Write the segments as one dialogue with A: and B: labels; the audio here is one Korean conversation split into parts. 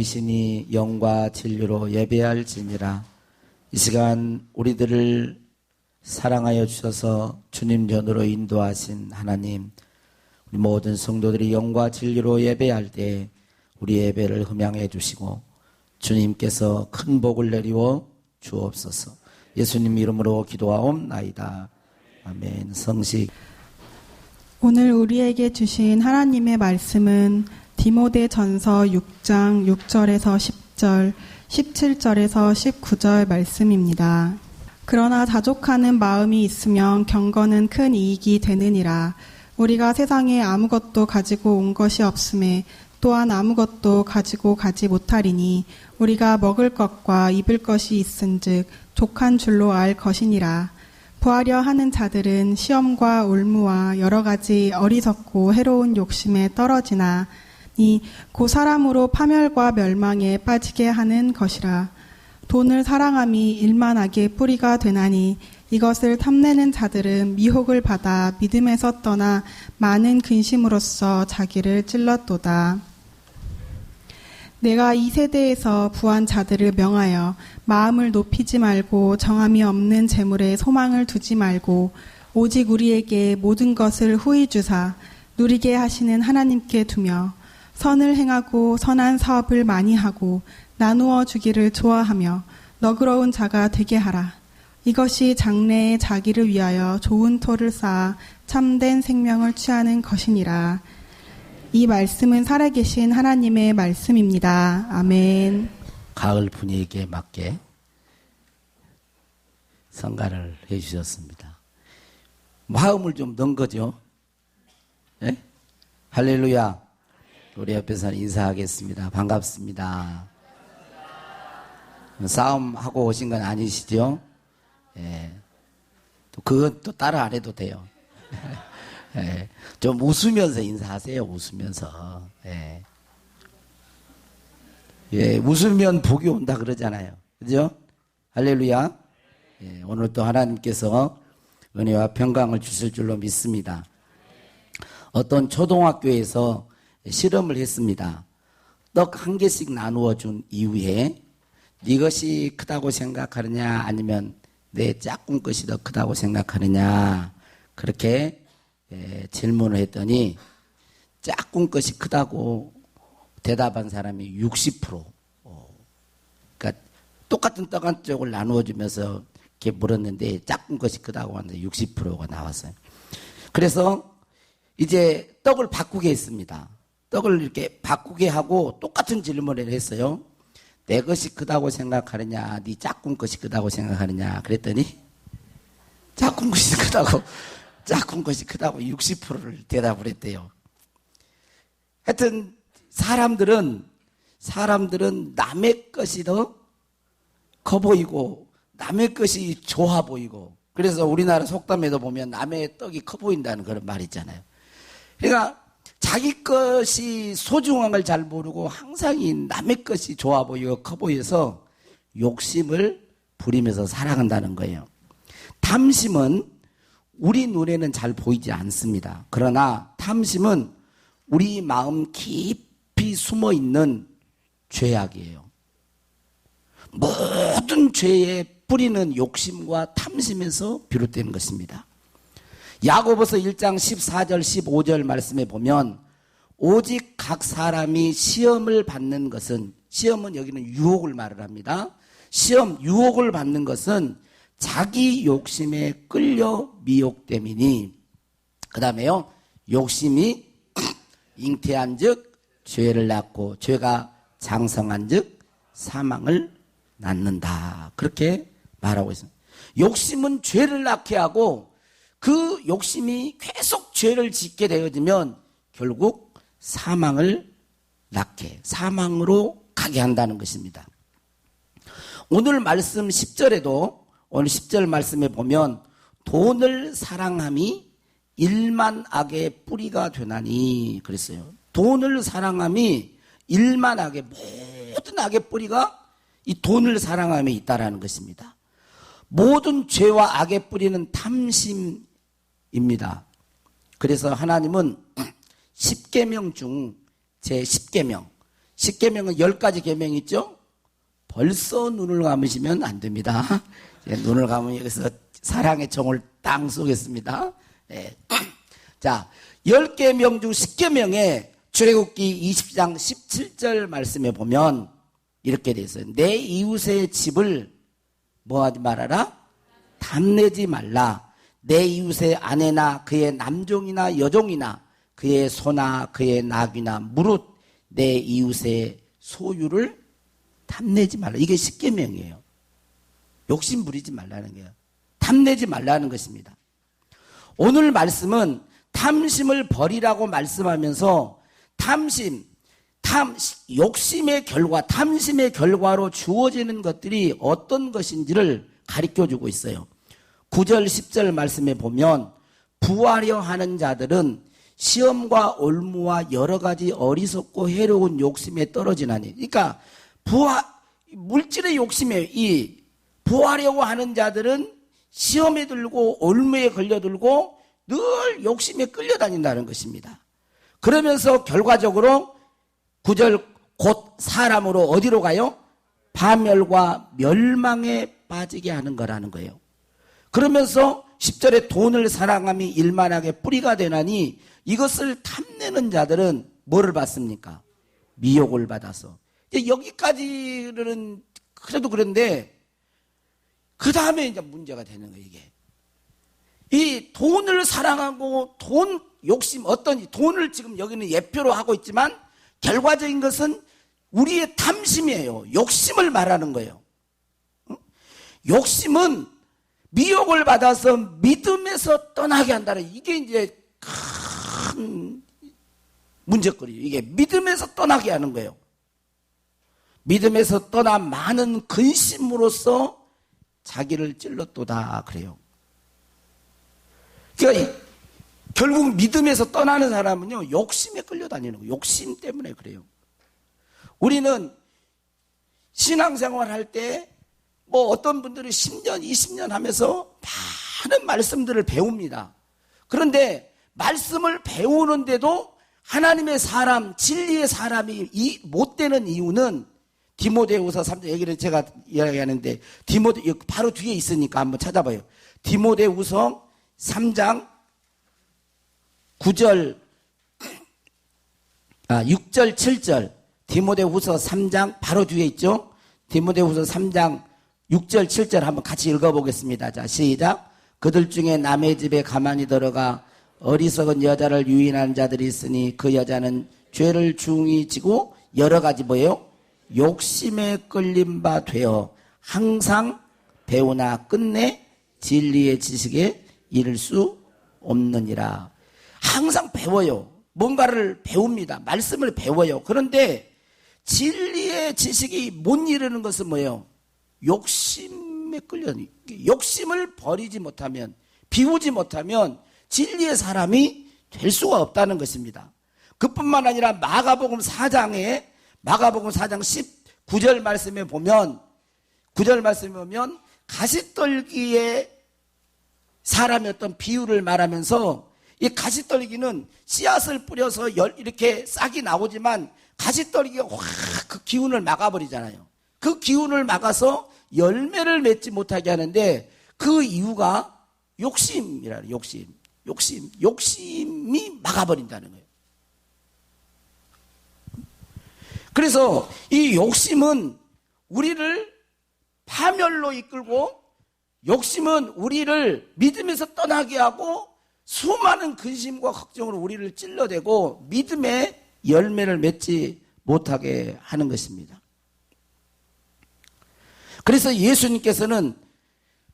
A: 주님이시니 영과 진리로 예배할지니라. 이 시간 우리들을 사랑하여 주셔서 주님 전으로 인도하신 하나님, 우리 모든 성도들이 영과 진리로 예배할 때 우리 예배를 흠양해 주시고 주님께서 큰 복을 내리워 주옵소서. 예수님 이름으로 기도하옵나이다. 아멘. 성식.
B: 오늘 우리에게 주신 하나님의 말씀은 디모데전서 6장 6절에서 10절, 17절에서 19절 말씀입니다. 그러나 자족하는 마음이 있으면 경건은 큰 이익이 되느니라. 우리가 세상에 아무것도 가지고 온 것이 없음에 또한 아무것도 가지고 가지 못하리니 우리가 먹을 것과 입을 것이 있은즉 족한 줄로 알 것이니라. 부하려 하는 자들은 시험과 올무와 여러 가지 어리석고 해로운 욕심에 떨어지나 이 그 사람으로 파멸과 멸망에 빠지게 하는 것이라. 돈을 사랑함이 일만하게 뿌리가 되나니 이것을 탐내는 자들은 미혹을 받아 믿음에서 떠나 많은 근심으로써 자기를 찔렀도다. 내가 이 세대에서 부한 자들을 명하여 마음을 높이지 말고 정함이 없는 재물에 소망을 두지 말고 오직 우리에게 모든 것을 후히 주사 누리게 하시는 하나님께 두며 선을 행하고 선한 사업을 많이 하고 나누어 주기를 좋아하며 너그러운 자가 되게 하라. 이것이 장래에 자기를 위하여 좋은 토를 쌓아 참된 생명을 취하는 것이니라. 이 말씀은 살아계신 하나님의 말씀입니다. 아멘.
A: 가을 분위기에 맞게 성가를 해주셨습니다. 마음을 좀 넣은 거죠. 네? 할렐루야. 우리 옆에서 인사하겠습니다. 반갑습니다. 싸움하고 오신 건 아니시죠? 예. 또 그건 또 따라 안 해도 돼요. 예. 좀 웃으면서 인사하세요. 웃으면서. 예. 예. 웃으면 복이 온다 그러잖아요. 그죠? 할렐루야. 예. 오늘 또 하나님께서 은혜와 평강을 주실 줄로 믿습니다. 어떤 초등학교에서 실험을 했습니다. 떡 한 개씩 나누어 준 이후에 네 것이 크다고 생각하느냐 아니면 내 짝꿍 것이 더 크다고 생각하느냐 그렇게 질문을 했더니 짝꿍 것이 크다고 대답한 사람이 60%. 그러니까 똑같은 떡 한 쪽을 나누어 주면서 이렇게 물었는데 짝꿍 것이 크다고 하는데 60%가 나왔어요. 그래서 이제 떡을 바꾸게 했습니다. 떡을 이렇게 바꾸게 하고 똑같은 질문을 했어요. 내 것이 크다고 생각하느냐, 네 짝꿍 것이 크다고 생각하느냐 그랬더니 짝꿍 것이 크다고 60%를 대답을 했대요. 하여튼 사람들은 남의 것이 더 커 보이고 남의 것이 좋아 보이고 그래서 우리나라 속담에도 보면 남의 떡이 커 보인다는 그런 말 있잖아요. 그러니까 자기 것이 소중한 걸 잘 모르고 항상 이 남의 것이 좋아 보이고 커 보여서 욕심을 부리면서 살아간다는 거예요. 탐심은 우리 눈에는 잘 보이지 않습니다. 그러나 탐심은 우리 마음 깊이 숨어있는 죄악이에요. 모든 죄의 뿌리는 욕심과 탐심에서 비롯되는 것입니다. 야고보서 1장 14절 15절 말씀에 보면 오직 각 사람이 시험을 받는 것은 시험은 여기는 유혹을 말을 합니다. 유혹을 받는 것은 자기 욕심에 끌려 미혹됨이니 그 다음에요 욕심이 잉태한 즉 죄를 낳고 죄가 장성한 즉 사망을 낳는다 그렇게 말하고 있습니다. 욕심은 죄를 낳게 하고 그 욕심이 계속 죄를 짓게 되어지면 결국 사망을 낳게, 사망으로 가게 한다는 것입니다. 오늘 말씀 10절에도 오늘 10절 말씀에 보면 돈을 사랑함이 일만 악의 뿌리가 되나니 그랬어요. 돈을 사랑함이 일만 악의 모든 악의 뿌리가 이 돈을 사랑함에 있다라는 것입니다. 모든 죄와 악의 뿌리는 탐심입니다. 그래서 하나님은 10계명 중 제 10계명 십계명은 10가지 계명이 있죠. 벌써 눈을 감으시면 안 됩니다. 눈을 감으면 여기서 사랑의 총을 땅 쏘겠습니다. 예. 자, 10계명 중 10계명에 출애굽기 20장 17절 말씀에 보면 이렇게 돼 있어요. 내 이웃의 집을 뭐하지 말아라? 탐내지 말라. 내 이웃의 아내나 그의 남종이나 여종이나 그의 소나 그의 낙이나 무릇 내 이웃의 소유를 탐내지 말라. 이게 10계명이에요. 욕심 부리지 말라는 거예요. 탐내지 말라는 것입니다. 오늘 말씀은 탐심을 버리라고 말씀하면서 욕심의 결과, 탐심의 결과로 주어지는 것들이 어떤 것인지를 가르쳐주고 있어요. 9절 10절 말씀에 보면 부하려 하는 자들은 시험과 올무와 여러 가지 어리석고 해로운 욕심에 떨어지나니. 그러니까 물질의 욕심에 부하려고 하는 자들은 시험에 들고 올무에 걸려들고 늘 욕심에 끌려다닌다는 것입니다. 그러면서 결과적으로 9절 곧 사람으로 어디로 가요? 파멸과 멸망에 빠지게 하는 거라는 거예요. 그러면서 10절에 돈을 사랑함이 일만하게 뿌리가 되나니 이것을 탐내는 자들은 뭐를 받습니까? 미혹을 받아서. 여기까지는 그래도 그런데 그 다음에 이제 문제가 되는 거예요, 이게. 이 돈을 사랑하고 돈 욕심, 돈을 지금 여기는 예표로 하고 있지만 결과적인 것은 우리의 탐심이에요. 욕심을 말하는 거예요. 욕심은 미혹을 받아서 믿음에서 떠나게 한다는, 이게 이제 큰 문제거리예요. 이게 믿음에서 떠나게 하는 거예요. 믿음에서 떠나 많은 근심으로써 자기를 찔렀도다 그래요. 그러니까 결국 믿음에서 떠나는 사람은요, 욕심에 끌려다니는 거예요. 욕심 때문에 그래요. 우리는 신앙생활 할 때 어떤 분들은 10년, 20년 하면서 많은 말씀들을 배웁니다. 그런데 말씀을 배우는데도 하나님의 사람, 진리의 사람이 못 되는 이유는 디모데후서 3장, 여기는 제가 이야기하는데 바로 뒤에 있으니까 한번 찾아봐요. 디모데후서 3장 6절 7절. 디모데후서 3장 바로 뒤에 있죠. 디모데후서 3장 6절 7절 한번 같이 읽어보겠습니다. 자, 시작. 그들 중에 남의 집에 가만히 들어가 어리석은 여자를 유인하는 자들이 있으니 그 여자는 죄를 중히 지고 여러 가지 뭐예요? 욕심에 끌린 바 되어 항상 배우나 끝내 진리의 지식에 이를 수 없느니라. 항상 배워요. 뭔가를 배웁니다. 말씀을 배워요. 그런데 진리의 지식이 못 이루는 것은 뭐예요? 욕심에 끌려. 욕심을 버리지 못하면, 비우지 못하면 진리의 사람이 될 수가 없다는 것입니다. 그뿐만 아니라 마가복음 4장 19절 말씀에 보면 가시떨기의 사람이었던 비유를 말하면서, 이 가시떨기는 씨앗을 뿌려서 이렇게 싹이 나오지만 가시떨기가 확 그 기운을 막아버리잖아요. 그 기운을 막아서 열매를 맺지 못하게 하는데 그 이유가 욕심이라는, 욕심이 막아버린다는 거예요. 그래서 이 욕심은 우리를 파멸로 이끌고, 욕심은 우리를 믿음에서 떠나게 하고 수많은 근심과 걱정으로 우리를 찔러대고 믿음의 열매를 맺지 못하게 하는 것입니다. 그래서 예수님께서는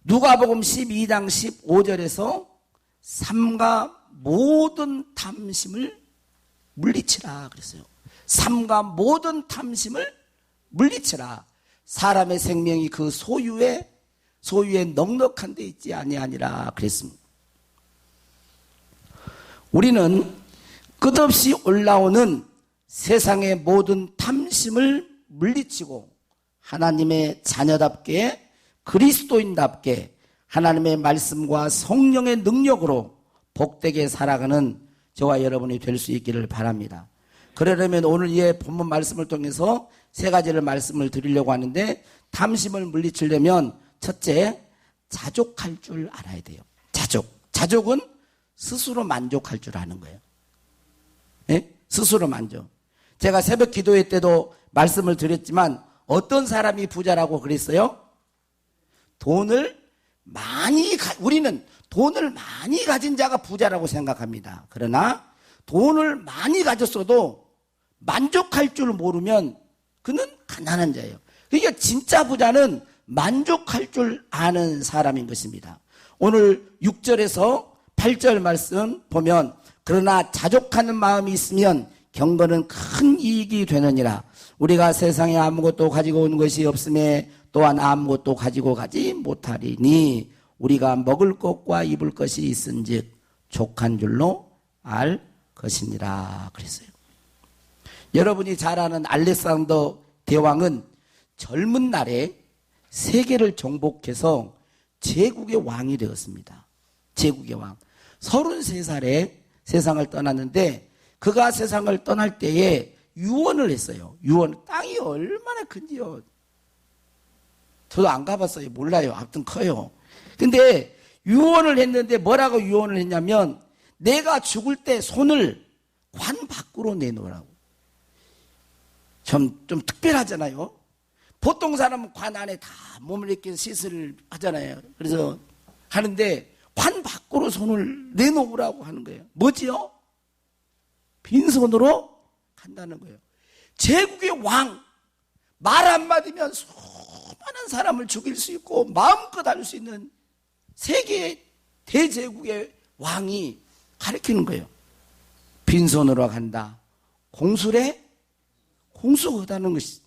A: 누가복음 12장 15절에서 삼가 모든 탐심을 물리치라 그랬어요. 삼가 모든 탐심을 물리치라. 사람의 생명이 그 소유에 넉넉한 데 있지 아니하니라 그랬습니다. 우리는 끝없이 올라오는 세상의 모든 탐심을 물리치고 하나님의 자녀답게, 그리스도인답게 하나님의 말씀과 성령의 능력으로 복되게 살아가는 저와 여러분이 될 수 있기를 바랍니다. 그러려면 오늘 이 본문 말씀을 통해서 세 가지를 말씀을 드리려고 하는데, 탐심을 물리치려면 첫째, 자족할 줄 알아야 돼요. 자족은 스스로 만족할 줄 아는 거예요. 예? 스스로 만족. 제가 새벽 기도회 때도 말씀을 드렸지만 어떤 사람이 부자라고 그랬어요? 우리는 돈을 많이 가진 자가 부자라고 생각합니다. 그러나 돈을 많이 가졌어도 만족할 줄 모르면 그는 가난한 자예요. 그러니까 진짜 부자는 만족할 줄 아는 사람인 것입니다. 오늘 6절에서 8절 말씀 보면, 그러나 자족하는 마음이 있으면 경건은 큰 이익이 되느니라. 우리가 세상에 아무것도 가지고 온 것이 없음에 또한 아무것도 가지고 가지 못하리니 우리가 먹을 것과 입을 것이 있은즉 족한 줄로 알 것이니라 그랬어요. 여러분이 잘 아는 알렉산더 대왕은 젊은 날에 세계를 정복해서 제국의 왕이 되었습니다. 제국의 왕. 33살에 세상을 떠났는데, 그가 세상을 떠날 때에 유언을 했어요. 유언. 땅이 얼마나 큰지요. 저도 안 가봤어요. 몰라요. 아무튼 커요. 근데 유언을 했는데 뭐라고 유언을 했냐면, 내가 죽을 때 손을 관 밖으로 내놓으라고. 좀 특별하잖아요. 보통 사람은 관 안에 다 몸을 이렇게 시술을 하잖아요. 그래서 하는데 관 밖으로 손을 내놓으라고 하는 거예요. 뭐지요? 빈손으로 간다는 거예요. 제국의 왕, 말 한마디면 수많은 사람을 죽일 수 있고 마음껏 할 수 있는 세계 대제국의 왕이 가르치는 거예요. 빈손으로 간다. 공수하다는 것이.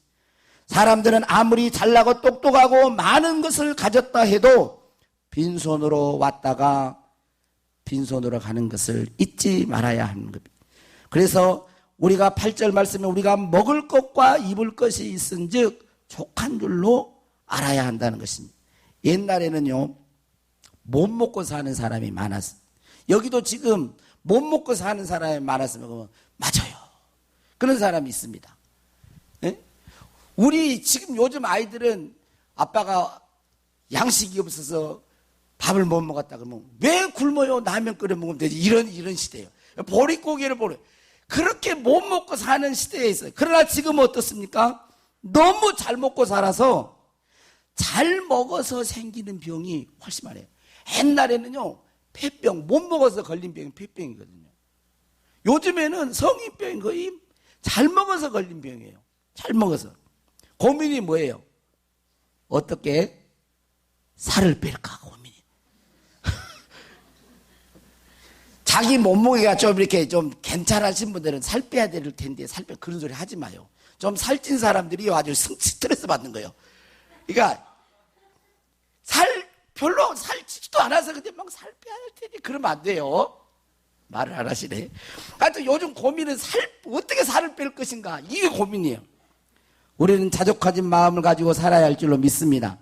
A: 사람들은 아무리 잘나고 똑똑하고 많은 것을 가졌다 해도 빈손으로 왔다가 빈손으로 가는 것을 잊지 말아야 하는 겁니다. 그래서 우리가 8절 말씀에 우리가 먹을 것과 입을 것이 있은즉 족한 줄로 알아야 한다는 것입니다. 옛날에는요, 못 먹고 사는 사람이 많았어요. 여기도 지금 못 먹고 사는 사람이 많았으면 맞아요. 그런 사람이 있습니다. 네? 우리 지금 요즘 아이들은 아빠가 양식이 없어서 밥을 못 먹었다 그러면 왜 굶어요? 라면 끓여 먹으면 되지. 이런 시대예요. 보릿고개를 보래. 그렇게 못 먹고 사는 시대에 있어요. 그러나 지금은 어떻습니까? 너무 잘 먹고 살아서 잘 먹어서 생기는 병이 훨씬 많아요. 옛날에는요, 폐병, 못 먹어서 걸린 병이 폐병이거든요. 요즘에는 성인병이 거의 잘 먹어서 걸린 병이에요. 잘 먹어서. 고민이 뭐예요? 어떻게 살을 뺄까 고민이. 자기 몸무게가 좀 이렇게 좀 괜찮으신 분들은 살 빼야 될 텐데 그런 소리 하지 마요. 좀 살찐 사람들이 아주 스트레스 받는 거예요. 그러니까 별로 살찌지도 않아서 근데 막 살 빼야 될 테니 그러면 안 돼요. 말을 안 하시네. 하여튼 요즘 고민은 어떻게 살을 뺄 것인가, 이게 고민이에요. 우리는 자족하진 마음을 가지고 살아야 할 줄로 믿습니다.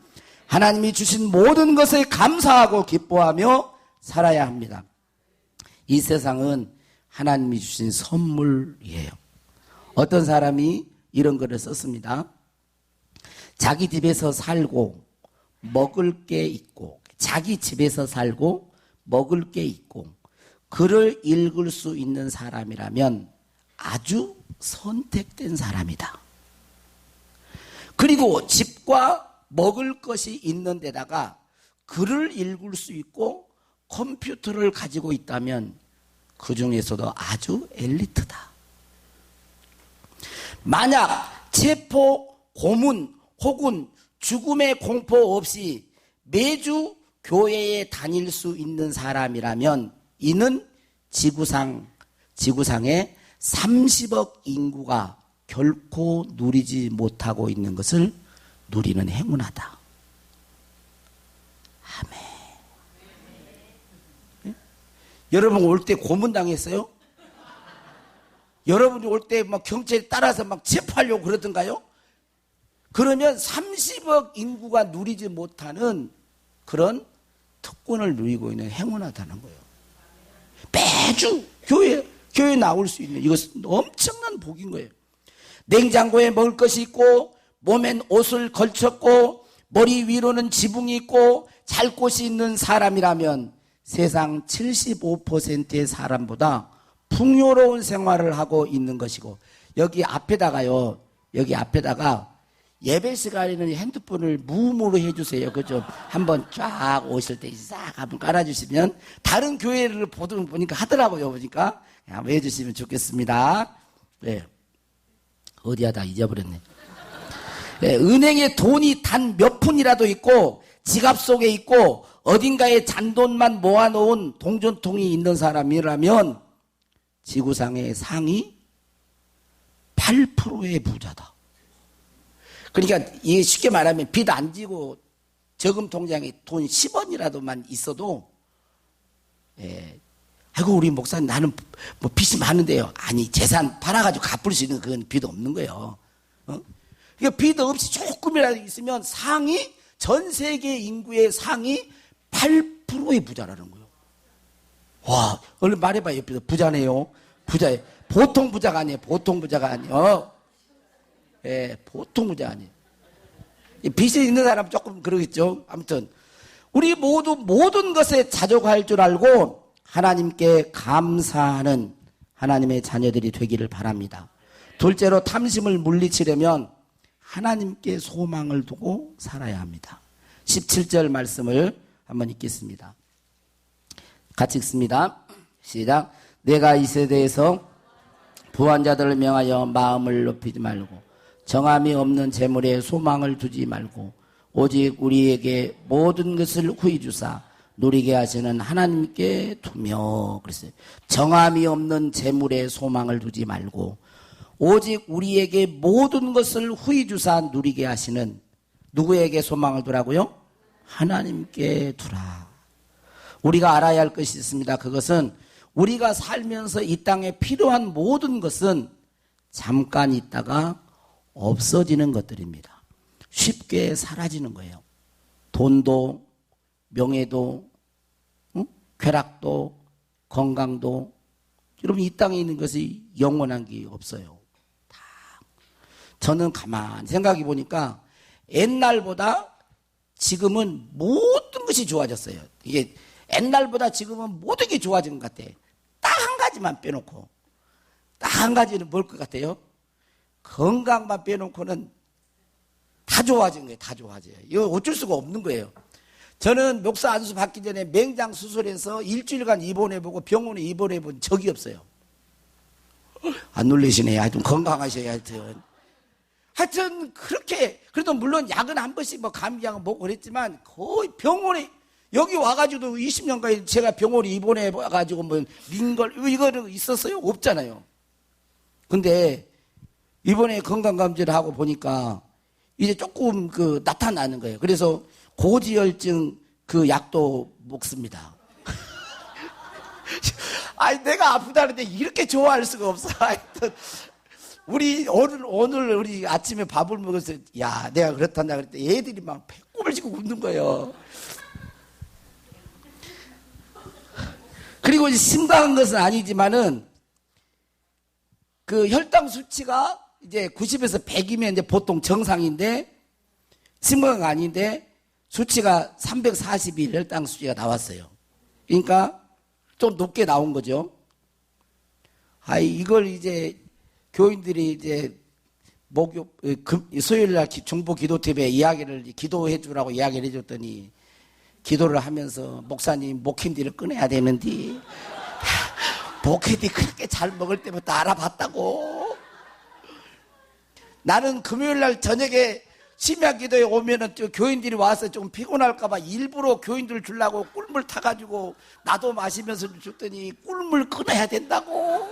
A: 하나님이 주신 모든 것에 감사하고 기뻐하며 살아야 합니다. 이 세상은 하나님이 주신 선물이에요. 어떤 사람이 이런 글을 썼습니다. 자기 집에서 살고 먹을 게 있고, 자기 집에서 살고 먹을 게 있고 글을 읽을 수 있는 사람이라면 아주 선택된 사람이다. 그리고 집과 먹을 것이 있는 데다가 글을 읽을 수 있고 컴퓨터를 가지고 있다면 그 중에서도 아주 엘리트다. 만약 체포, 고문 혹은 죽음의 공포 없이 매주 교회에 다닐 수 있는 사람이라면 이는 지구상의 30억 인구가 결코 누리지 못하고 있는 것을 누리는 행운하다. 아멘. 네? 여러분 올 때 고문당했어요? 여러분이 올 때 막 경찰이 따라서 막 체포하려고 그러던가요? 그러면 30억 인구가 누리지 못하는 그런 특권을 누리고 있는 행운하다는 거예요. 매주 교회 교회 나올 수 있는, 이것은 엄청난 복인 거예요. 냉장고에 먹을 것이 있고 몸엔 옷을 걸쳤고 머리 위로는 지붕이 있고 잘 곳이 있는 사람이라면 세상 75%의 사람보다 풍요로운 생활을 하고 있는 것이고, 여기 앞에다가요, 여기 앞에다가 예배 시간에는 핸드폰을 무음으로 해주세요. 그 좀 한번 쫙 오실 때 싹 한번 깔아주시면, 다른 교회를 보니까 하더라고요. 보니까 한번 해주시면 좋겠습니다. 네. 어디야, 다 잊어버렸네. 네, 은행에 돈이 단 몇 푼이라도 있고 지갑 속에 있고 어딘가에 잔돈만 모아놓은 동전통이 있는 사람이라면 지구상의 상위 8%의 부자다. 그러니까 이게 쉽게 말하면 빚 안 지고 저금 통장에 돈 10원이라도만 있어도, 아이고 우리 목사님 나는 뭐 빚이 많은데요. 아니, 재산 팔아가지고 갚을 수 있는 그건 빚 없는 거예요. 그러니까 빚 없이 조금이라도 있으면 상위, 전 세계 인구의 상위 8%의 부자라는 거예요. 와, 얼른 말해봐. 옆에서 부자네요. 부자예요. 보통 부자가 아니에요. 보통 부자가 아니에요. 보통 부자 아니에요. 빚이 있는 사람은 조금 그러겠죠. 아무튼 우리 모두 모든 것에 자족할 줄 알고 하나님께 감사하는 하나님의 자녀들이 되기를 바랍니다. 둘째로, 탐심을 물리치려면 하나님께 소망을 두고 살아야 합니다. 17절 말씀을 한번 읽겠습니다. 같이 읽습니다. 시작. 내가 이 세대에서 부한 자들을 명하여 마음을 높이지 말고 정함이 없는 재물에 소망을 두지 말고 오직 우리에게 모든 것을 후히 주사 누리게 하시는 하나님께 두며, 그랬어요. 정함이 없는 재물에 소망을 두지 말고 오직 우리에게 모든 것을 후히 주사 누리게 하시는, 누구에게 소망을 두라고요? 하나님께 두라. 우리가 알아야 할 것이 있습니다. 그것은 우리가 살면서 이 땅에 필요한 모든 것은 잠깐 있다가 없어지는 것들입니다. 쉽게 사라지는 거예요. 돈도, 명예도, 쾌락도, 건강도. 여러분, 이 땅에 있는 것이 영원한 게 없어요. 다. 저는 가만히 생각해 보니까 옛날보다 지금은 모든 것이 좋아졌어요. 이게 옛날보다 지금은 모든 게 좋아진 것 같아요. 딱 한 가지만 빼놓고. 딱 한 가지는 뭘 것 같아요? 건강만 빼놓고는 다 좋아진 거예요. 다 좋아져요. 이거 어쩔 수가 없는 거예요. 저는 목사 안수 받기 전에 맹장 수술해서 일주일간 입원해보고 병원에 입원해본 적이 없어요. 안 놀라시네. 하여튼 건강하셔야 하여튼 그렇게, 그래도 물론 약은 한 번씩 뭐 감기약은 먹고 그랬지만 거의 병원에, 여기 와가지고도 20년간 제가 병원에 입원해가지고 뭐 링걸 이거는 있었어요? 없잖아요. 근데 이번에 건강검진을 하고 보니까 이제 조금 나타나는 거예요. 그래서 고지혈증 약도 먹습니다. 아니, 내가 아프다는데 이렇게 좋아할 수가 없어. 하여튼, 오늘 우리 아침에 밥을 먹어서, 야, 내가 그렇단다 그랬더니 애들이 막 배꼽을 쥐고 웃는 거예요. 그리고 심각한 것은 아니지만은, 혈당 수치가 이제 90에서 100이면 이제 보통 정상인데, 심각한 거 아닌데, 수치가 341 혈당 수치가 나왔어요. 그러니까 좀 높게 나온 거죠. 이걸 이제 교인들이 이제 수요일날 중보 기도팀에 기도해 주라고 이야기를 해줬더니, 기도를 하면서 목사님 목힘디를 끊어야 되는데, 목힘디 그렇게 잘 먹을 때부터 알아봤다고. 나는 금요일날 저녁에 심야 기도에 오면은 교인들이 와서 좀 피곤할까봐 일부러 교인들 주려고 꿀물 타가지고 나도 마시면서 줬더니 꿀물 끊어야 된다고.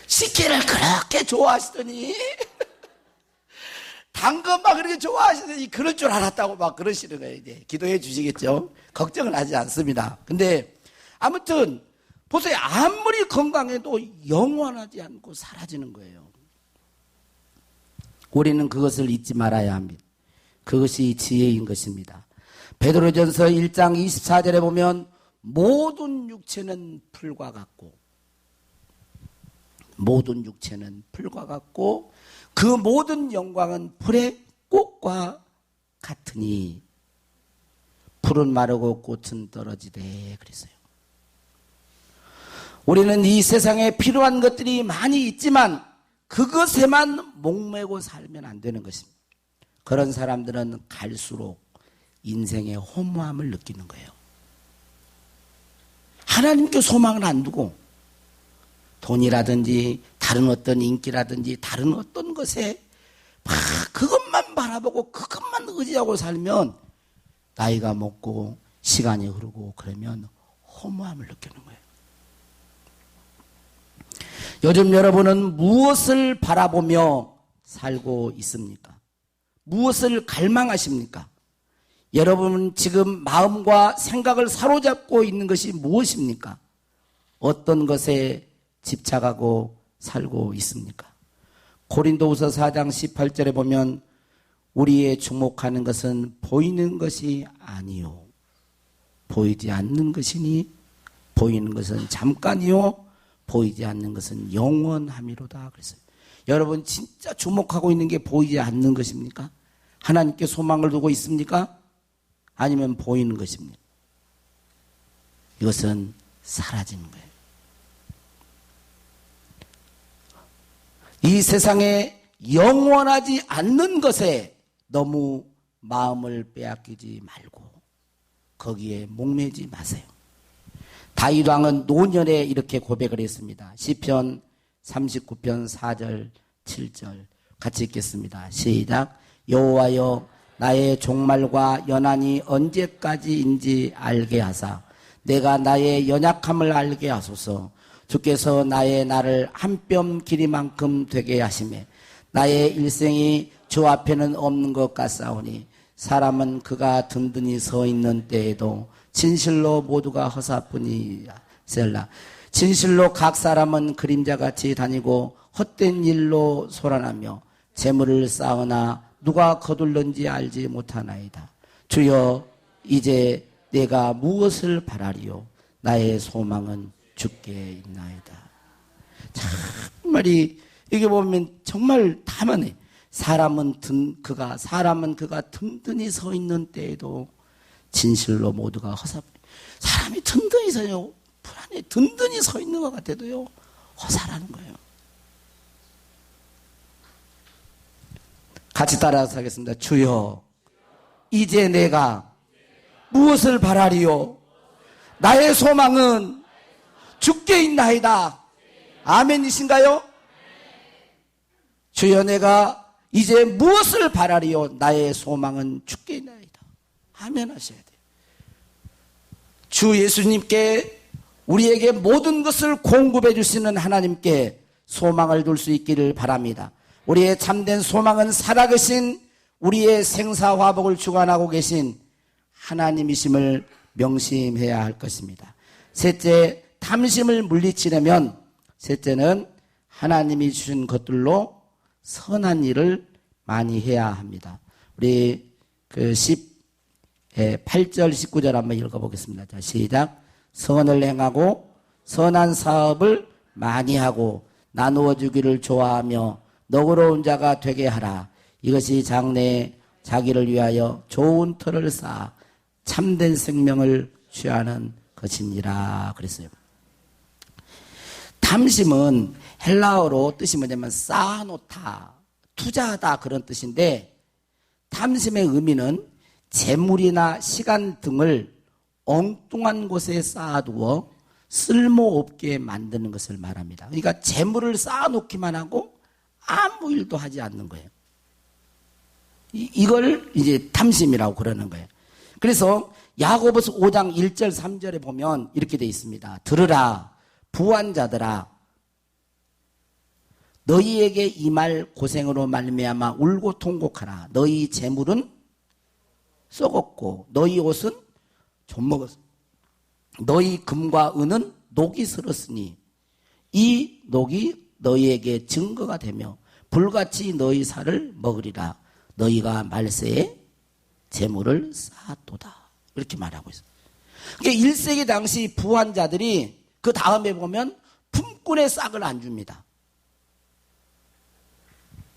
A: 식혜를 그렇게 좋아하시더니, 당근 그렇게 좋아하시더니 그럴 줄 알았다고 막 그러시는 거예요. 이제 기도해 주시겠죠? 걱정은 하지 않습니다. 근데 아무튼 보세요. 아무리 건강해도 영원하지 않고 사라지는 거예요. 우리는 그것을 잊지 말아야 합니다. 그것이 지혜인 것입니다. 베드로전서 1장 24절에 보면 모든 육체는 풀과 같고 모든 육체는 풀과 같고 그 모든 영광은 풀의 꽃과 같으니 풀은 마르고 꽃은 떨어지되 그랬어요. 우리는 이 세상에 필요한 것들이 많이 있지만 그것에만 목매고 살면 안 되는 것입니다. 그런 사람들은 갈수록 인생의 허무함을 느끼는 거예요. 하나님께 소망을 안 두고 돈이라든지 다른 어떤 인기라든지 다른 어떤 것에 막 그것만 바라보고 그것만 의지하고 살면 나이가 먹고 시간이 흐르고 그러면 허무함을 느끼는 거예요. 요즘 여러분은 무엇을 바라보며 살고 있습니까? 무엇을 갈망하십니까? 여러분은 지금 마음과 생각을 사로잡고 있는 것이 무엇입니까? 어떤 것에 집착하고 살고 있습니까? 고린도후서 4장 18절에 보면 우리의 주목하는 것은 보이는 것이 아니요 보이지 않는 것이니 보이는 것은 잠깐이요 보이지 않는 것은 영원함이로다 그랬어요. 여러분 진짜 주목하고 있는 게 보이지 않는 것입니까? 하나님께 소망을 두고 있습니까? 아니면 보이는 것입니까? 이것은 사라지는 거예요. 이 세상에 영원하지 않는 것에 너무 마음을 빼앗기지 말고 거기에 목매지 마세요. 다윗 왕은 노년에 이렇게 고백을 했습니다. 시편 39편 4절 7절 같이 읽겠습니다. 시작. 여호와여 나의 종말과 연한이 언제까지인지 알게 하사 내가 나의 연약함을 알게 하소서. 주께서 나의 날을 한 뼘 길이만큼 되게 하시매 나의 일생이 주 앞에는 없는 것 같사오니 사람은 그가 든든히 서 있는 때에도 진실로 모두가 허사뿐이라. 셀라. 진실로 각 사람은 그림자같이 다니고 헛된 일로 소란하며 재물을 쌓으나 누가 거둘는지 알지 못하나이다. 주여 이제 내가 무엇을 바라리요 나의 소망은 주께 있나이다. 정말이 이게 보면 정말 다만해. 사람은 그가 든든히 서 있는 때에도 진실로 모두가 허사뿐. 사람이 든든히 서요 불안해 든든히 서 있는 것 같아도요 허사라는 거예요. 같이 따라서 하겠습니다. 주여 이제 내가 무엇을 바라리요 나의 소망은 주께 있나이다. 아멘이신가요? 주여 내가 이제 무엇을 바라리요 나의 소망은 주께 있나이다. 아멘 하셔야 돼요. 주 예수님께 우리에게 모든 것을 공급해 주시는 하나님께 소망을 둘 수 있기를 바랍니다. 우리의 참된 소망은 살아계신 우리의 생사화복을 주관하고 계신 하나님이심을 명심해야 할 것입니다. 셋째, 탐심을 물리치려면 셋째는 하나님이 주신 것들로 선한 일을 많이 해야 합니다. 우리 8절 19절 한번 읽어보겠습니다. 자, 시작. 선을 행하고 선한 사업을 많이 하고 나누어 주기를 좋아하며 너그러운 자가 되게 하라. 이것이 장래에 자기를 위하여 좋은 터를 쌓아 참된 생명을 취하는 것이니라 그랬어요. 탐심은 헬라어로 뜻이 뭐냐면 쌓아놓다, 투자하다 그런 뜻인데 탐심의 의미는 재물이나 시간 등을 엉뚱한 곳에 쌓아두어 쓸모없게 만드는 것을 말합니다. 그러니까 재물을 쌓아놓기만 하고 아무 일도 하지 않는 거예요. 이걸 이제 탐심이라고 그러는 거예요. 그래서 야고보서 5장 1절 3절에 보면 이렇게 되어 있습니다. 들으라 부한 자들아 너희에게 이 말 고생으로 말미암아 울고 통곡하라. 너희 재물은 썩었고 너희 옷은 좀먹었어. 너희 금과 은은 녹이 슬었으니 이 녹이 너희에게 증거가 되며 불같이 너희 살을 먹으리라. 너희가 말세에 재물을 쌓았도다. 이렇게 말하고 있어요. 그러니까 1세기 당시 부환자들이 그 다음에 보면 품꾼의 싹을 안 줍니다.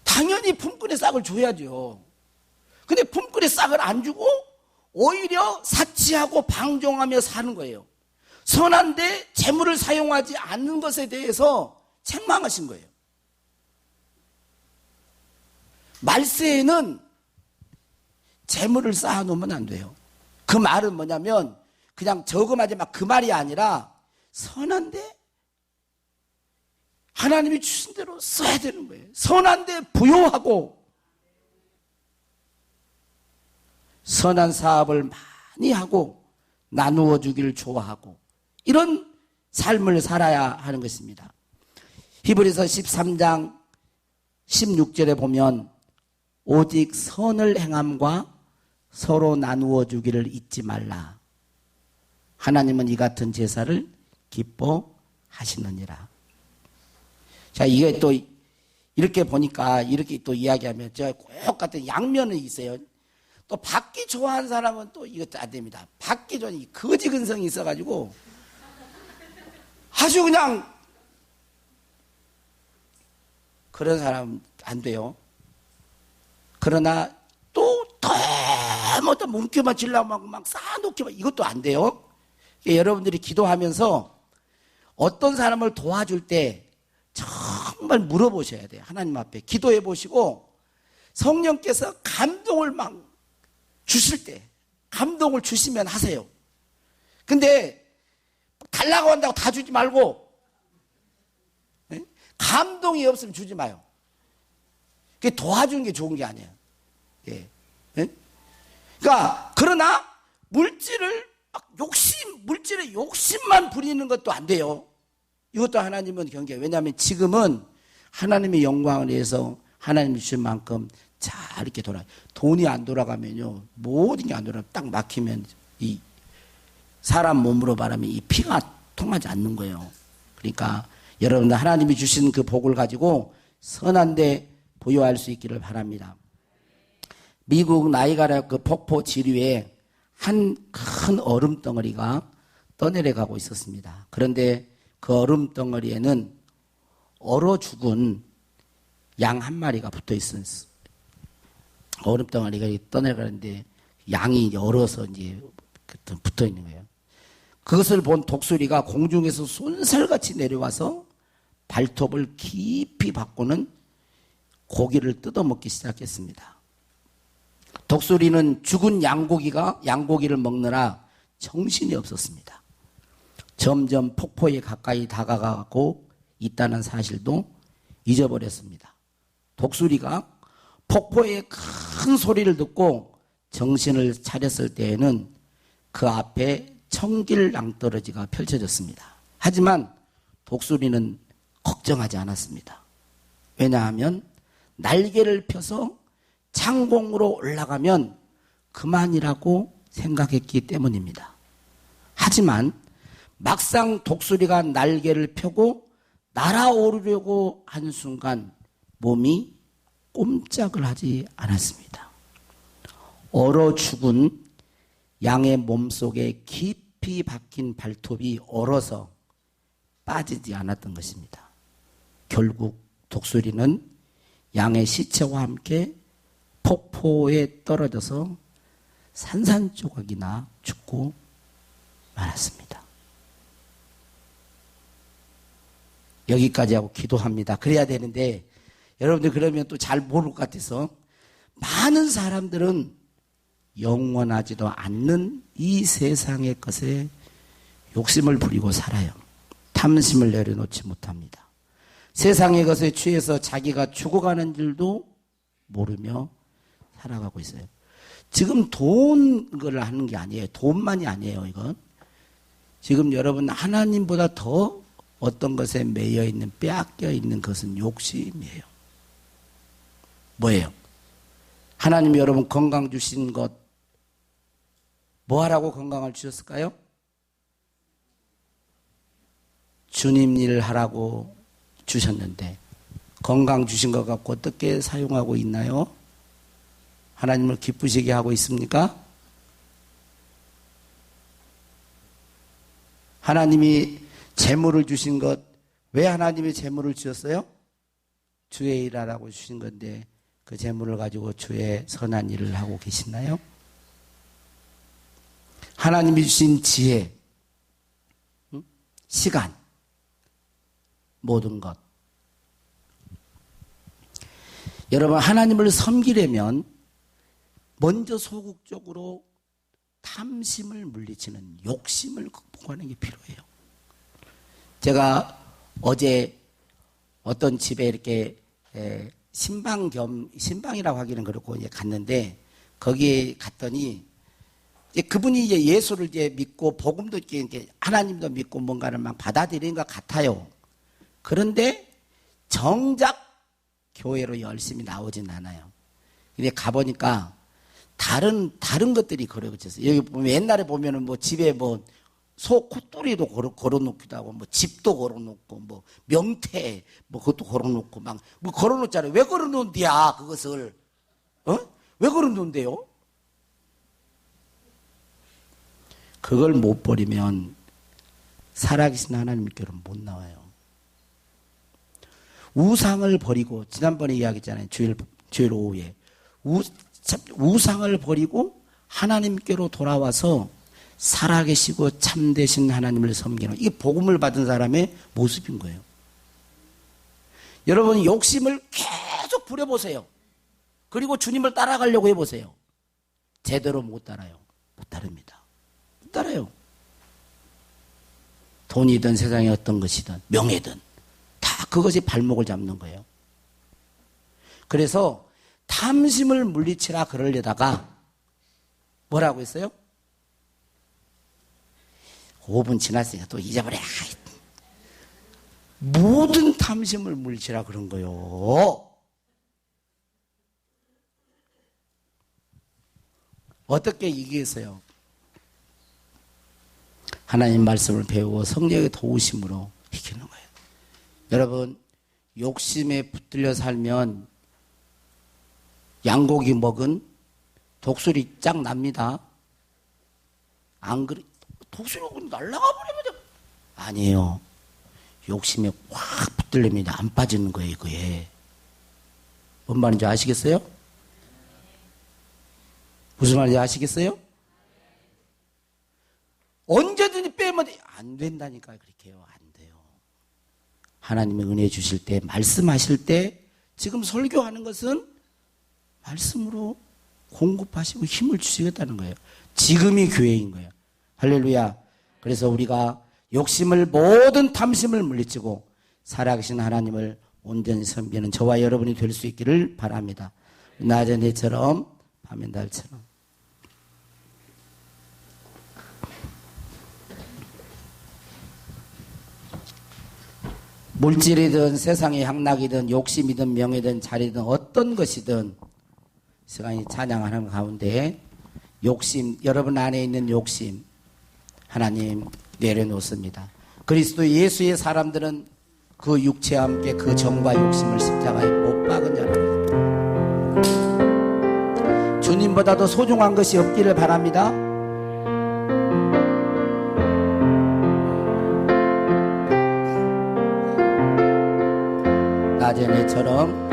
A: 당연히 품꾼의 싹을 줘야죠. 근데 품꾼의 싹을 안 주고 오히려 사치하고 방종하며 사는 거예요. 선한데 재물을 사용하지 않는 것에 대해서 책망하신 거예요. 말세에는 재물을 쌓아놓으면 안 돼요. 그 말은 뭐냐면 그냥 저금하지 막 그 말이 아니라 선한데 하나님이 주신 대로 써야 되는 거예요. 선한데 부요하고 선한 사업을 많이 하고 나누어 주기를 좋아하고 이런 삶을 살아야 하는 것입니다. 히브리서 13장 16절에 보면 오직 선을 행함과 서로 나누어 주기를 잊지 말라. 하나님은 이 같은 제사를 기뻐하시느니라. 자, 이게 또 이렇게 보니까 이렇게 또 이야기하면 제가 꼭 같은 양면은 있어요. 또 받기 좋아하는 사람은 또 이것도 안 됩니다. 받기 좋아하는 거지 근성이 있어가지고 아주 그냥 그런 사람 안 돼요. 그러나 또 너무 또 뭉켜만 질라고 막 쌓아놓기만 이것도 안 돼요. 여러분들이 기도하면서 어떤 사람을 도와줄 때 정말 물어보셔야 돼요. 하나님 앞에 기도해 보시고 성령께서 감동을 막 주실 때 감동을 주시면 하세요. 근데 달라고 한다고 다 주지 말고 감동이 없으면 주지 마요. 그게 도와주는 게 좋은 게 아니에요. 예. 그러니까 그러나 물질에 욕심만 부리는 것도 안 돼요. 이것도 하나님은 경계. 왜냐하면 지금은 하나님의 영광을 위해서 하나님이 주신 만큼 잘 이렇게 돈이 안 돌아가면요 모든 게 안 돌아가면 딱 막히면 이 사람 몸으로 말하면 이 피가 통하지 않는 거예요. 그러니까 여러분들 하나님이 주신 그 복을 가지고 선한데 부여할 수 있기를 바랍니다. 미국 나이가라 그 폭포 지류에 한 큰 얼음 덩어리가 떠내려가고 있었습니다. 그런데 그 얼음 덩어리에는 얼어 죽은 양 한 마리가 붙어 있었어요. 얼음 덩어리가 떠내려가는데 양이 이제 얼어서 이제 붙어 있는 거예요. 그것을 본 독수리가 공중에서 쏜살같이 내려와서 발톱을 깊이 박고는 고기를 뜯어먹기 시작했습니다. 독수리는 죽은 양고기를 먹느라 정신이 없었습니다. 점점 폭포에 가까이 다가가고 있다는 사실도 잊어버렸습니다. 독수리가 폭포의 큰 소리를 듣고 정신을 차렸을 때에는 그 앞에 청길 낭떠러지가 펼쳐졌습니다. 하지만 독수리는 걱정하지 않았습니다. 왜냐하면 날개를 펴서 창공으로 올라가면 그만이라고 생각했기 때문입니다. 하지만 막상 독수리가 날개를 펴고 날아오르려고 한 순간 몸이 꼼짝을 하지 않았습니다. 얼어 죽은 양의 몸속에 깊이 박힌 발톱이 얼어서 빠지지 않았던 것입니다. 결국 독수리는 양의 시체와 함께 폭포에 떨어져서 산산조각이나 죽고 말았습니다. 여기까지 하고 기도합니다. 그래야 되는데 여러분들 그러면 또 잘 모를 것 같아서 많은 사람들은 영원하지도 않는 이 세상의 것에 욕심을 부리고 살아요. 탐심을 내려놓지 못합니다. 세상의 것에 취해서 자기가 죽어가는 줄도 모르며 살아가고 있어요. 지금 돈을 하는 게 아니에요. 돈만이 아니에요. 이건 지금 여러분 하나님보다 더 어떤 것에 매여 있는 빼앗겨 있는 것은 욕심이에요. 뭐예요? 하나님이 여러분 건강 주신 것 뭐 하라고 건강을 주셨을까요? 주님 일 하라고 주셨는데 건강 주신 것 갖고 어떻게 사용하고 있나요? 하나님을 기쁘시게 하고 있습니까? 하나님이 재물을 주신 것, 왜 하나님이 재물을 주셨어요? 주의 일하라고 주신 건데 그 재물을 가지고 주의 선한 일을 하고 계시나요? 하나님이 주신 지혜, 시간, 모든 것. 여러분, 하나님을 섬기려면 먼저 소극적으로 탐심을 물리치는 욕심을 극복하는 게 필요해요. 제가 어제 어떤 집에 이렇게 신방이라고 하기는 그렇고 이제 갔는데, 거기에 갔더니 이제 그분이 이제 예수를 이제 믿고 복음도 이렇게 하나님도 믿고 뭔가를 막 받아들이는 것 같아요. 그런데 정작 교회로 열심히 나오진 않아요. 근데 가보니까 다른 것들이 걸어붙였어요. 여기 보면 옛날에 보면은 뭐 집에 뭐 소 콧돌이도 걸어놓기도 하고, 뭐 집도 걸어놓고, 뭐 명태 뭐 그것도 걸어놓고 막 뭐 걸어놓잖아요. 왜 걸어놓은디야 그것을? 왜 걸어놓은데요? 그걸 못 버리면 살아계신 하나님께로 못 나와요. 우상을 버리고, 지난번에 이야기했잖아요. 주일 오후에 우상을 버리고 하나님께로 돌아와서 살아계시고 참되신 하나님을 섬기는, 이게 복음을 받은 사람의 모습인 거예요. 여러분, 욕심을 계속 부려보세요. 그리고 주님을 따라가려고 해보세요. 제대로 못 따라요. 못 따릅니다. 못 따라요. 돈이든 세상의 어떤 것이든 명예든 다 그것이 발목을 잡는 거예요. 그래서 탐심을 물리치라 그러려다가 뭐라고 했어요? 5분 지났으니까 또 잊어버려. 모든 탐심을 물리치라 그런 거요. 어떻게 이기겠어요? 하나님 말씀을 배우고 성령의 도우심으로 이기는 거예요. 여러분, 욕심에 붙들려 살면 양고기 먹은 독수리 짱 납니다. 안 그래? 독수리 먹으면 날아가 버리면 아니에요. 욕심에 확 붙들리면 안 빠지는 거예요. 그게 뭔 말인지 아시겠어요? 무슨 말인지 아시겠어요? 언제든지 빼면 안 된다니까. 그렇게 해요. 안 돼요. 하나님의 은혜 주실 때, 말씀하실 때, 지금 설교하는 것은 말씀으로 공급하시고 힘을 주시겠다는 거예요. 지금이 교회인 거예요. 할렐루야. 그래서 우리가 욕심을, 모든 탐심을 물리치고 살아계신 하나님을 온전히 섬기는 저와 여러분이 될 수 있기를 바랍니다. 낮은 해처럼 밤의 달처럼. 물질이든 세상의 향락이든 욕심이든 명예든 자리든 어떤 것이든 시간이 찬양하는 가운데 욕심, 여러분 안에 있는 욕심 하나님 내려놓습니다. 그리스도 예수의 사람들은 그 육체와 함께 그 정과 욕심을 십자가에 못 박은 자랍니다. 주님보다 더 소중한 것이 없기를 바랍니다. 낮은 해처럼,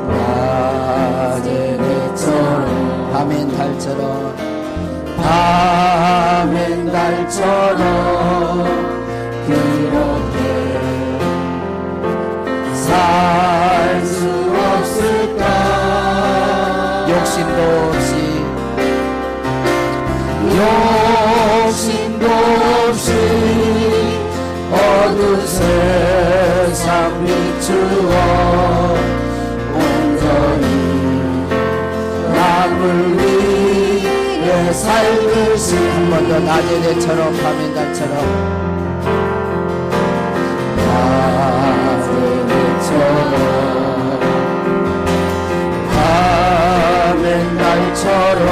A: 낮은 해처럼, 밤엔 달처럼, 밤엔 달처럼 그렇게 살 수 없을까? 욕심도 없이 어두운 세상 비추어 온전히 남을 위해 살듯이 한 번 더 낮은 해처럼 밤엔 달처럼 낮은 해처럼 밤엔 달처럼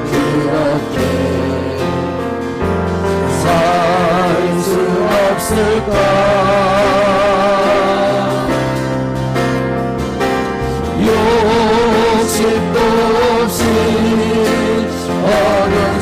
A: 그렇게 살 수 없을까? 욕심도 없이 어려운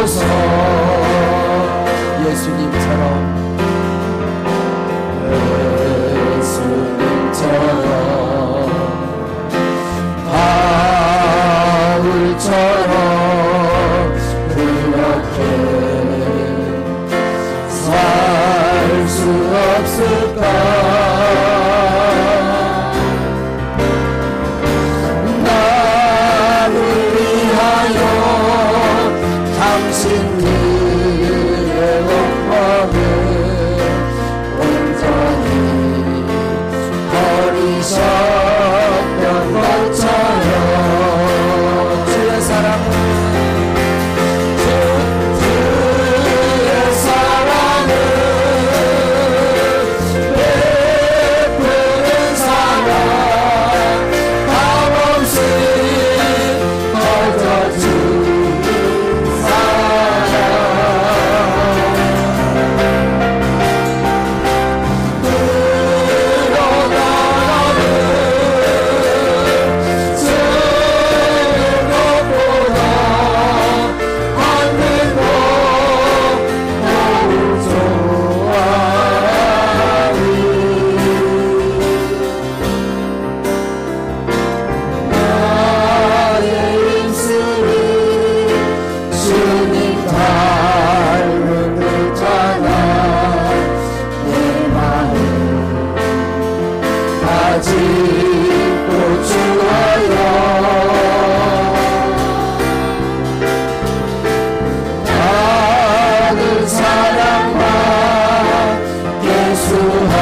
A: 주소서. 예수님처럼 바울처럼 그렇게 살 수 없을까? 나를 위하여 당신들의 영광을 온전히 버리셨던 것처럼 주의 사랑은 베푸는 사랑 값없이 거저주는 사랑 끌어가는 즐겁보다 받는 것 더욱 좋아하리. 나의 입술이 주님 닮은 듯하나 내 마음 아직도 주어요. 다른 사랑만 계수하고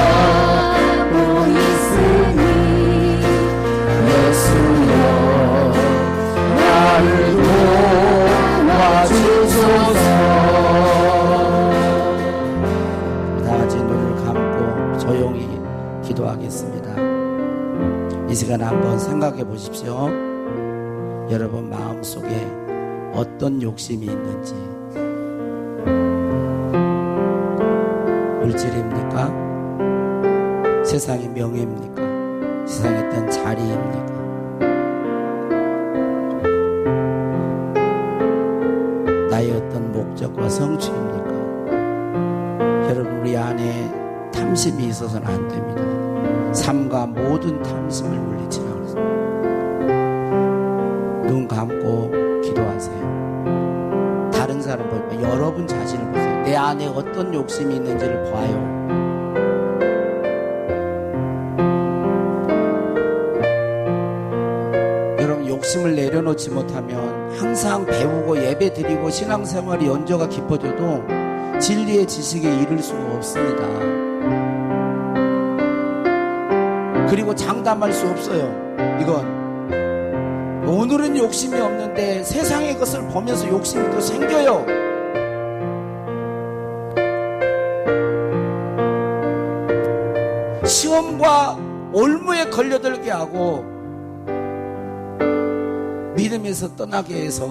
A: 있으니 예수여 나를 도와주소서. 다같이 눈을 감고 조용히 기도하겠습니다. 이 시간 한번 생각해 보십시오. 여러분 마음속에 어떤 욕심이 있는지. 물질입니까? 세상의 명예입니까? 세상의 어떤 자리입니까? 나의 어떤 목적과 성취입니까? 여러분 우리 안에 탐심이 있어서는 안 됩니다. 삶과 모든 탐심을 물리치라고 그랬습니다. 눈 감고 기도하세요. 다른 사람 보지 마. 여러분 자신을 보세요. 내 안에 어떤 욕심이 있는지를 봐요. 여러분 욕심을 내려놓지 못하면 항상 배우고 예배 드리고 신앙생활이 연저가 깊어져도 진리의 지식에 이를 수가 없습니다. 그리고 장담할 수 없어요. 이건 오늘은 욕심이 없는데 세상의 것을 보면서 욕심이 또 생겨요. 시험과 올무에 걸려들게 하고 믿음에서 떠나게 해서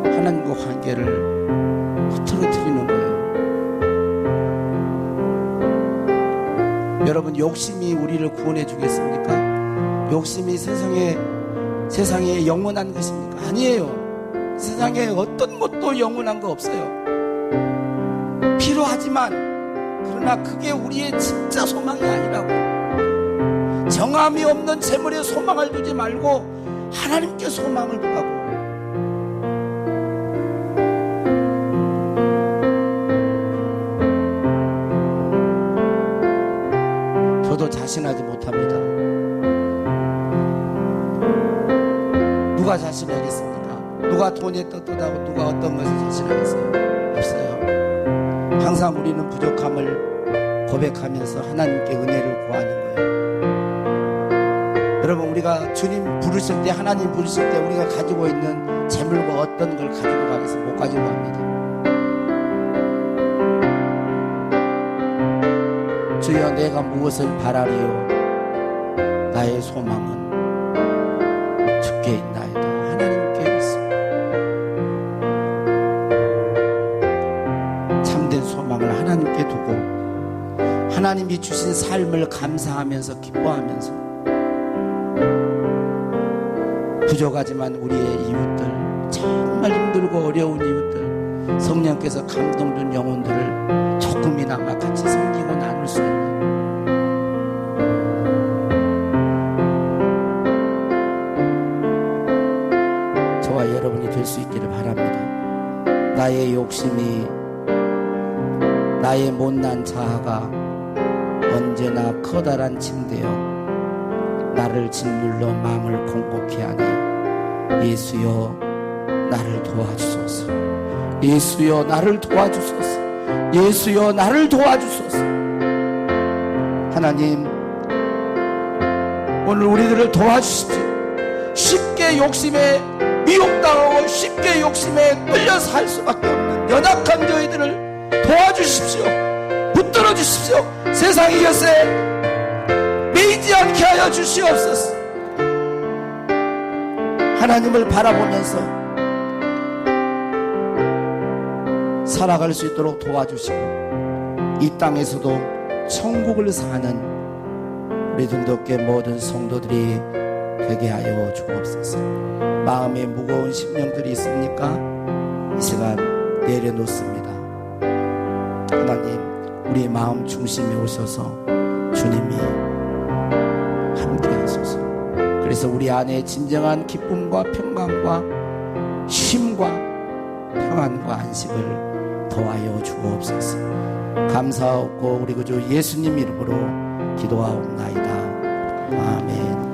A: 하나님과 관계를 흐트러뜨리는 거예요. 여러분 욕심이 우리를 구원해 주겠습니까? 욕심이 세상에 영원한 것입니까? 아니에요. 세상에 어떤 것도 영원한 거 없어요. 필요하지만 그러나 그게 우리의 진짜 소망이 아니라고. 정함이 없는 재물에 소망을 두지 말고 하나님께 소망을 두라고. 저도 자신하지 못합니다. 누가 자신하겠습니까? 누가 돈에 떳떳하고 누가 어떤 것을 자신하겠어요? 없어요. 항상 우리는 부족함을 고백하면서 하나님께 은혜를 구하는 거예요. 여러분 우리가 주님 부르실 때 하나님 부르실 때 우리가 가지고 있는 재물과 어떤 걸 가지고 가겠어요? 못 가지고 갑니다. 주여 내가 무엇을 바라리요? 나의 소망은 주께 있나이다. 하나님께 있습니다. 참된 소망을 하나님께 두고 하나님이 주신 삶을 감사하면서 기뻐하면서 부족하지만 우리의 이웃들 정말 힘들고 어려운 이웃들, 성령께서 감동 준 영혼들을 조금이나마 같이 섬기고 나눌 수 있는 저와 여러분이 될 수 있기를 바랍니다. 나의 욕심이, 나의 못난 자아가 언제나 커다란 침대여 나를 짓눌러 마음을 공고케 하니 예수여 나를 도와주소서. 예수여 나를 도와주소서. 예수여 나를 도와주소서. 하나님, 오늘 우리들을 도와주십시오. 쉽게 욕심에 미혹당하고 쉽게 욕심에 끌려 살 수밖에 없는 연약한 저희들을 도와주십시오. 붙들어 주십시오. 세상의 것에 매이지 않게 하여 주시옵소서. 하나님을 바라보면서 살아갈 수 있도록 도와주시고 이 땅에서도 천국을 사는 우리 등덕교 모든 성도들이 되게 하여 주옵소서. 마음에 무거운 심령들이 있습니까? 이 시간 내려놓습니다. 하나님, 우리 마음 중심에 오셔서 주님이 함께 하소서. 그래서 우리 안에 진정한 기쁨과 평강과 쉼과 평안과 안식을 더하여 주옵소서. 감사하고 우리 구주 예수님 이름으로 기도하옵나이다. 아멘.